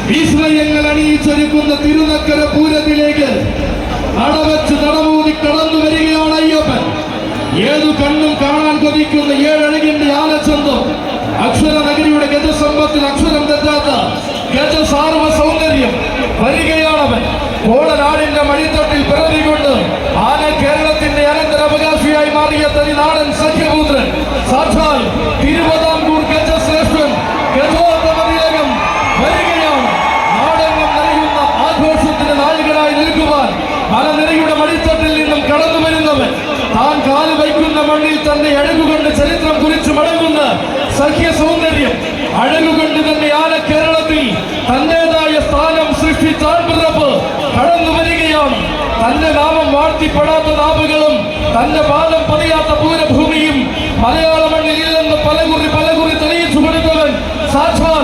വിസ്മയങ്ങൾ അണിയിച്ചൊരുക്കുന്ന തിരുനക്കര പൂരത്തിലേക്ക് നടവച്ച് നടമൂതി കടന്നു വരികയാണ് അയ്യപ്പൻ. ഏതു കണ്ണും കാണാൻ കൊതിക്കുന്ന ഏഴഴകിന്റെ ആനച്ചന്തം, അക്ഷര നഗരിയുടെ ഗജസമ്പത്തിൽ അക്ഷരം തെറ്റാത്ത ഗജസാർവ സൗന്ദര്യം വരികയാണവൻ. കോളനാടിന്റെ മടിത്തട്ടിൽ പിറവികൊണ്ട് ആന കേരളത്തിന്റെ അനന്തരാവകാശിയായി മാറിയ തനിനാടൻ സഖ്യപുത്രൻ, സാക്ഷാൽ തിരുവിതാംകൂർ ഗജശ്രേഷ്ഠൻ ഗജോത്തമതിലകം വരികയാണ്. നാടെങ്ങും നിറയുന്ന ആഘോഷത്തിന്റെ നായകനായി നിൽക്കുവാൻ മലനിരയുടെ മടിത്തട്ടിൽ നിന്നും കടന്നു വരുന്നവൻ, താൻ കാല് വയ്ക്കുന്ന മണ്ണിൽ തന്നെ അഴകുകൊണ്ട് ചരിത്രം കുറിച്ച് മടങ്ങുന്ന സഖ്യ സൗന്ദര്യം, അഴകുകൊണ്ട് തന്നെ ആന കേരളത്തിൽ തന്റേതായ സ്ഥാനം സൃഷ്ടിച്ചാൽ പിറപ്പ് കടന്നു വരികയാണ്. തന്റെ നാമം വാഴ്ത്തിപ്പെടാത്ത നാവുകളും തന്റെ പാദം പതിയാത്ത പൂരഭൂമിയും മലയാള മണ്ണിൽ ഇല്ലെന്ന് പലകുറി തെളിയിച്ചു കൊടുത്തവൻ സാക്ഷാൽ